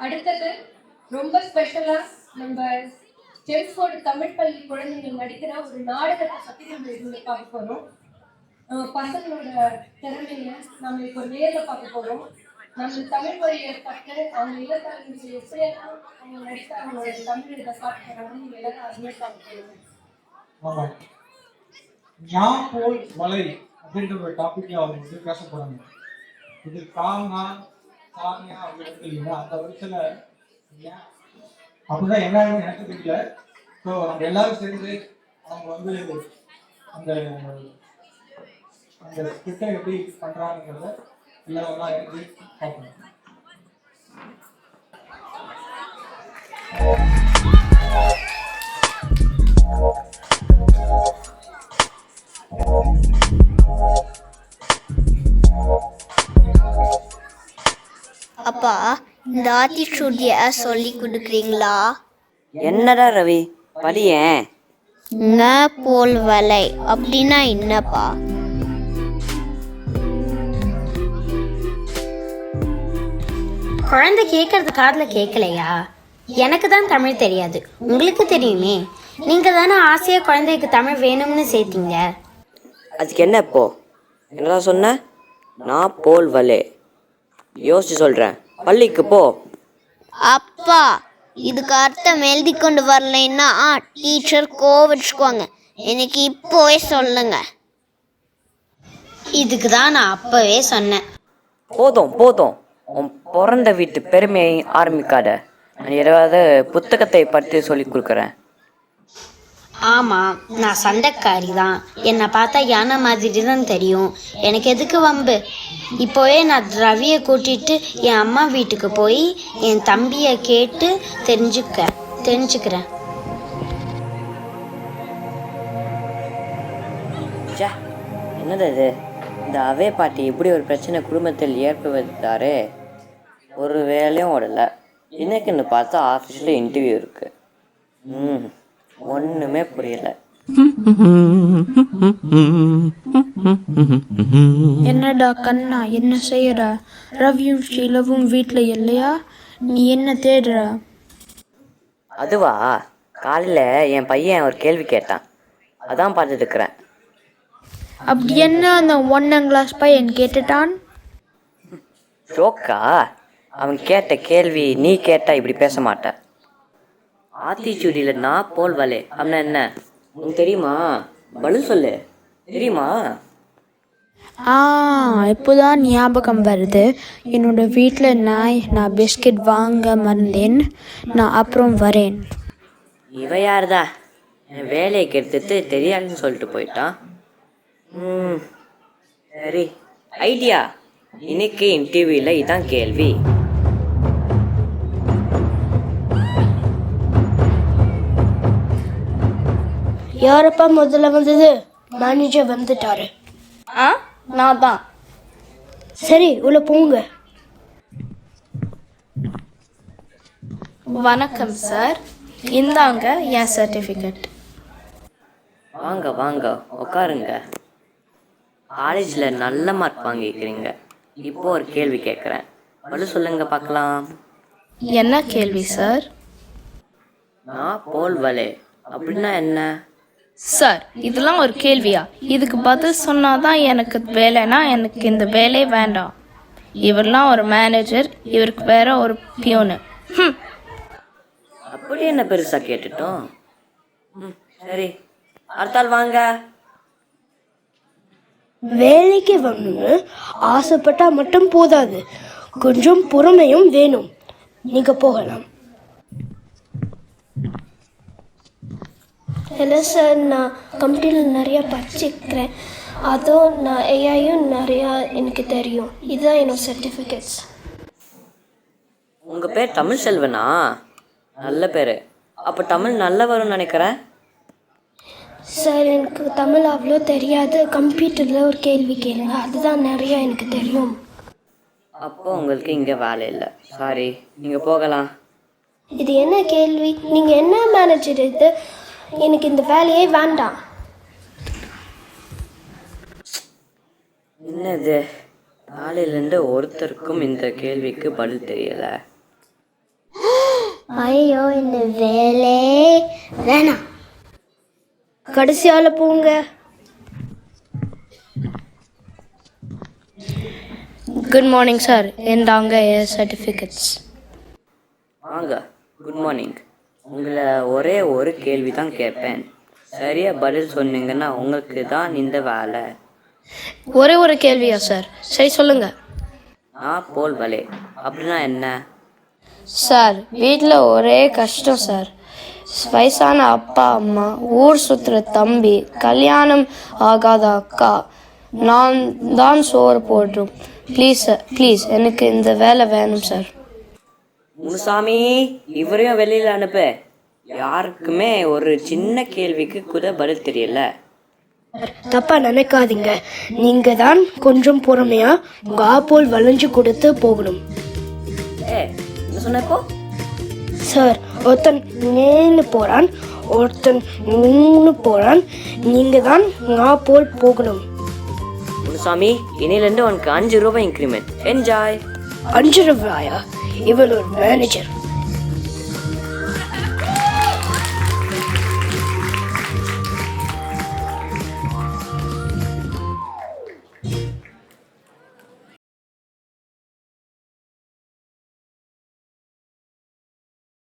அடுத்தது ரொம்ப ஸ்பெஷலா நம்ம ஸ்டெம்ஃபோர்டு தமிழ் பள்ளி குழந்தைகள் நடிக்கிற ஒரு நாடகத்தை பற்றி நம்ம இதில் பார்க்க போகிறோம். பசங்களோட திறமையை நம்ம இப்போ நேரில் பார்க்க போகிறோம். நம்ம தமிழ் மொழியை கற்று அவங்க இலக்கணங்கள் எப்படியெல்லாம் அவங்க நடித்து அவங்களோட தமிழ் இதை சாப்பிட்றாங்க நீங்கள் எல்லாரும் அதுவே பார்க்க போகிறோம். ஆமாம், ஞான் போல் வலை அப்படின்ற ஒரு டாபிக்ல அவங்க வந்து பேச போறாங்க. இது காங்கா சாமியா அப்படின்னு இல்லைங்களா, அந்த வருஷத்துல அப்படிதான் என்னன்னு எனக்கு தெரியல. ஸோ நம்ம எல்லாரும் சேர்ந்து அவங்க வந்து அந்த அந்த ஸ்கிரிப்டை எப்படி பண்றாங்கிறத எல்லாரும் எப்படி பார்க்கணும். அப்பா, இந்த ஆத்திச்சூடிய சொல்லி கொடுக்குறீங்களா? என்னடா ரவி படியேன். ந போல் வலை அப்படின்னா என்னப்பா? குழந்தை கேட்கறது காதுல கேட்கலையா? எனக்கு தான் தமிழ் தெரியாது, உங்களுக்கு தெரியுமே. நீங்க தானே ஆசையா குழந்தைக்கு தமிழ் வேணும்னு சேர்த்தீங்க. அதுக்கு என்ன இப்போ? என்னதான் சொன்ன? நான் போல் வலே யோசிச்சு சொல்றேன். பள்ளிக்கு போ. அப்பா, இதுக்கு அர்த்தம் எழுதி கொண்டு வரலைன்னா டீச்சர் கோவிச்சுக்குவாங்க. எனக்கு இப்போவே சொல்லுங்க. இதுக்கு தான் நான் அப்பவே சொன்னேன். போதும் போதும், உன் பிறந்த வீட்டு பெருமையை ஆரம்பிக்காத. நான் ஏதாவது புத்தகத்தை பற்றி சொல்லி கொடுக்குறேன். ஆமாம், நான் சண்டைக்காரி தான். என்னை பார்த்தா யானை மாதிரி தான் தெரியும். எனக்கு எதுக்கு வம்பு? இப்போவே நான் ரவியை கூட்டிட்டு என் அம்மா வீட்டுக்கு போய் என் தம்பியை கேட்டு தெரிஞ்சுக்கிறேன். என்னது இது? இந்த அவே பாட்டி இப்படி ஒரு பிரச்சனை குடும்பத்தில் ஏற்படுத்தாரு. ஒரு வேலையும் ஓடலை. இன்னைக்குன்னு பார்த்தா ஆஃபீஸில் இன்டர்வியூ இருக்கு. ஒன்றுமே புரியல. என்னடா கண்ணா, என்ன செய்யற? ரவியும் ஷீலவும் வீட்டில் இல்லையா? நீ என்ன தேடுற? அதுவா, காலையில் என் பையன் ஒரு கேள்வி கேட்டான், அதான் பார்த்துட்டு இருக்கிறேன். அப்படி என்ன அந்த 1ஆம் கிளாஸ் பையன் கேட்டுட்டான்? ஷோக்கா? அவன் கேட்ட கேள்வி நீ கேட்டா இப்படி பேச மாட்ட. ஆத்திச்சூடியில் நான் போல் வலே அப்படின்னா என்ன உனக்கு தெரியுமா? பதில் சொல்லு. தெரியுமா? இப்போதான் ஞாபகம் வருது. என்னோட வீட்டில் நான் பிஸ்கட் வாங்க மறந்தேன். நான் அப்புறம் வரேன். இவ யாருதா? என் வேலையை கெடுத்துட்டு தெரியாதுன்னு சொல்லிட்டு போயிட்டான். சரி, ஐடியா. இன்னைக்கு இன்டர்வியூவில் இதான் கேள்வி. யாரப்பா முதல்ல வந்தது? மேனேஜர் வந்துட்டாரு. நான் தான். சரி, உள்ள போங்க. வணக்கம் சார், இந்தாங்க என் சர்டிஃபிகேட். வாங்க வாங்க உட்காருங்க. காலேஜில் நல்ல மார்க் வாங்கிக்கிறீங்க. இப்போ ஒரு கேள்வி கேட்குறேன், பதில் சொல்லுங்க பார்க்கலாம். என்ன கேள்வி சார்? நான் போல் வலே அப்படின்னா என்ன? சார், இதெல்லாம் ஒரு கேள்வியா? இதுக்கு பதில் சொன்னாதான் எனக்கு வேலைனா எனக்கு இந்த வேலையே வேண்டாம். இவரெல்லாம் ஒரு மேனேஜர், இவருக்கு வேற ஒரு பியூனு. அப்படி என்ன பெருசாக கேட்டுட்டோம். சரி, அடுத்தால் வாங்க. வேலைக்கு வரணும்னு ஆசைப்பட்டா மட்டும் போதாது, கொஞ்சம் பொறுமையும் வேணும். நீங்க போகலாம். இல்லை சார், நான் கம்ப்யூட்டரில் நிறையா படிச்சுக்கிறேன். அதுவும் நான் ஏஐயும் நிறையா எனக்கு தெரியும். இதுதான் என்னோட சர்டிஃபிகேட்ஸ். உங்கள் பேர் தமிழ் செல்வனா? நல்ல பேர். அப்போ தமிழ் நல்லா வரும்னு நினைக்கிறேன். சார், எனக்கு தமிழ் அவ்வளோ தெரியாது. கம்ப்யூட்டரில் ஒரு கேள்வி கேளுங்க, அதுதான் நிறையா எனக்கு தெரியும். அப்போ உங்களுக்கு இங்கே வேலை இல்லை. சாரி, நீங்கள் போகலாம். இது என்ன கேள்வி? நீங்கள் என்ன மேனேஜர் இது? எனக்கு இந்த வேலையே வேண்டாம். என்னது, காலையிலேருந்து ஒருத்தருக்கும் இந்த கேள்விக்கு பதில் தெரியலை. ஐயோ இந்த வேலை வேணாம். கடைசியால் போங்க. குட் மார்னிங் சார், இந்தாங்க சர்டிஃபிகேட்ஸ். வாங்க, குட் மார்னிங். உங்களை ஒரே ஒரு கேள்வி தான் கேட்பேன். சரியாக பதில் சொன்னீங்கன்னா உங்களுக்கு தான் இந்த வேலை. ஒரே ஒரு கேள்வியா சார்? சரி சொல்லுங்க. நான் போல் வலை அப்படின்னா என்ன? சார், வீட்டில் ஒரே கஷ்டம் சார். வயசான அப்பா அம்மா, ஊர் சுற்றுற தம்பி, கல்யாணம் ஆகாத அக்கா, நான் தான் சோறு போடுறோம். ப்ளீஸ் சார், ப்ளீஸ் எனக்கு இந்த வேலை வேணும் சார். முனுசாமி, இவரையும் வெளியில் அனுப்பு. யாருக்குமே ஒரு சின்ன கேள்விக்கு கூட பதில் தெரியல. தப்பா நினைக்காதீங்க. நீங்க தான் கொஞ்சம் பொறுமையா உங்க ஆப்போல் வளைஞ்சு கொடுத்து போகணும். என்ன சொன்னப்போ? சார், ஒருத்தன் நேன்னு போறான், ஒருத்தன் நின்னு போறான். நீங்க தான் ஆப்போல் போகணும். முனுசாமி, இனிலேருந்து உனக்கு 5 ரூபாய் இன்க்ரிமெண்ட். என்ஜாய். 5 ரூபாயா? இவன் ஒரு மேனேஜர்.